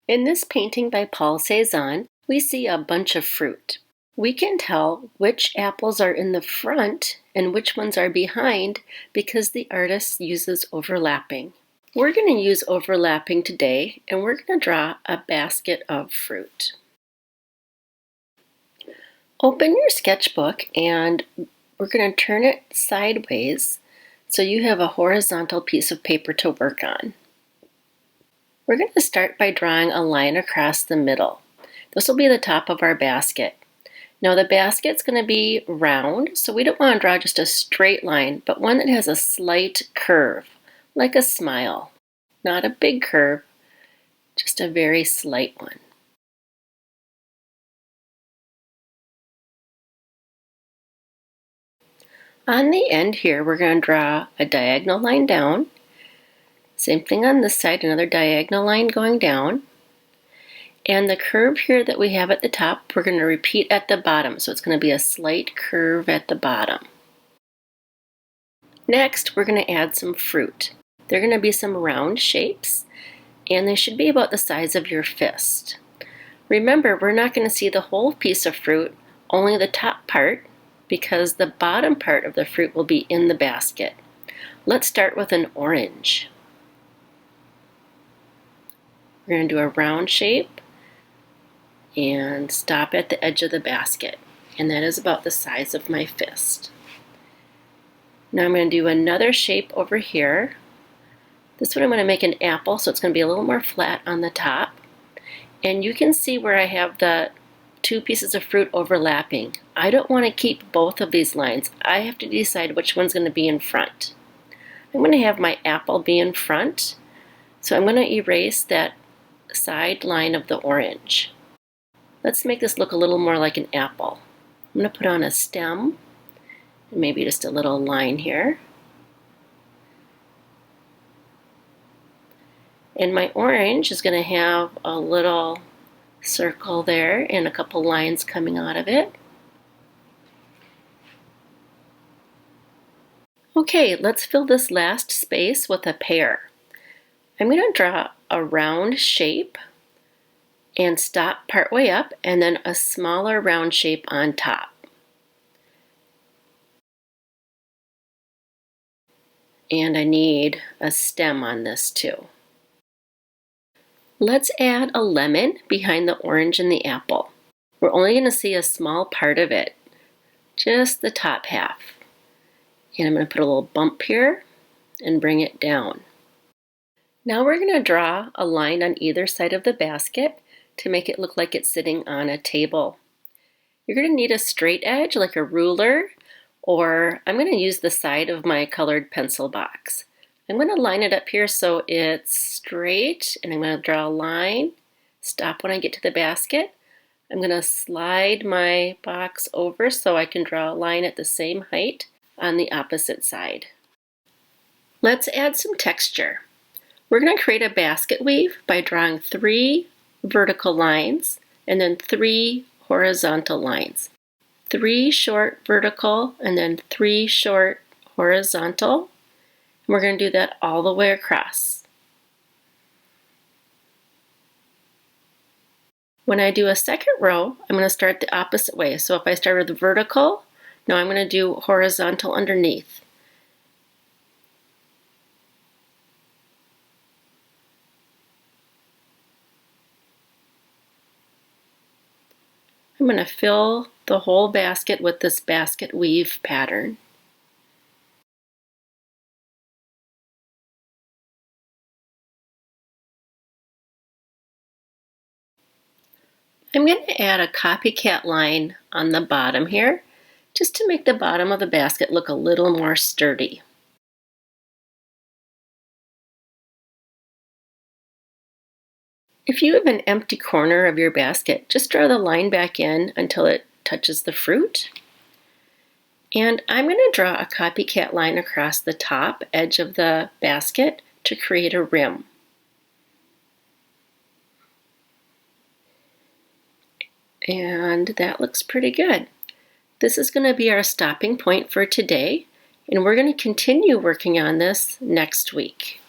In this painting by Paul Cezanne, we see a bunch of fruit. We can tell which apples are in the front and which ones are behind because the artist uses overlapping. We're going to use overlapping today, and we're going to draw a basket of fruit. Open your sketchbook and we're going to turn it sideways so you have a horizontal piece of paper to work on. We're going to start by drawing a line across the middle. This will be the top of our basket. Now the basket's going to be round, so we don't want to draw just a straight line, but one that has a slight curve, like a smile. Not a big curve, just a very slight one. On the end here, we're going to draw a diagonal line down. Same thing on this side, another diagonal line going down. And the curve here that we have at the top, we're going to repeat at the bottom. So it's going to be a slight curve at the bottom. Next, we're going to add some fruit. They're going to be some round shapes, and they should be about the size of your fist. Remember, we're not going to see the whole piece of fruit, only the top part, because the bottom part of the fruit will be in the basket. Let's start with an orange. We're going to do a round shape and stop at the edge of the basket, and that is about the size of my fist. Now I'm going to do another shape over here. This one I'm going to make an apple, so it's going to be a little more flat on the top. And you can see where I have the two pieces of fruit overlapping. I don't want to keep both of these lines. I have to decide which one's going to be in front. I'm going to have my apple be in front, so I'm going to erase that side line of the orange. Let's make this look a little more like an apple. I'm going to put on a stem, and maybe just a little line here. And my orange is going to have a little circle there and a couple lines coming out of it. Okay, let's fill this last space with a pear. I'm going to draw a round shape and stop partway up, and then a smaller round shape on top. And I need a stem on this too. Let's add a lemon behind the orange and the apple. We're only going to see a small part of it, just the top half. And I'm going to put a little bump here and bring it down. Now we're going to draw a line on either side of the basket to make it look like it's sitting on a table. You're going to need a straight edge like a ruler, or I'm going to use the side of my colored pencil box. I'm going to line it up here so it's straight, and I'm going to draw a line, stop when I get to the basket. I'm going to slide my box over so I can draw a line at the same height on the opposite side. Let's add some texture. We're going to create a basket weave by drawing 3 vertical lines and then 3 horizontal lines. 3 short vertical and then 3 short horizontal. We're going to do that all the way across. When I do a second row, I'm going to start the opposite way. So if I start with vertical, now I'm going to do horizontal underneath. I'm going to fill the whole basket with this basket weave pattern. I'm going to add a copycat line on the bottom here, just to make the bottom of the basket look a little more sturdy. If you have an empty corner of your basket, just draw the line back in until it touches the fruit. And I'm going to draw a copycat line across the top edge of the basket to create a rim. And that looks pretty good. This is going to be our stopping point for today, and we're going to continue working on this next week.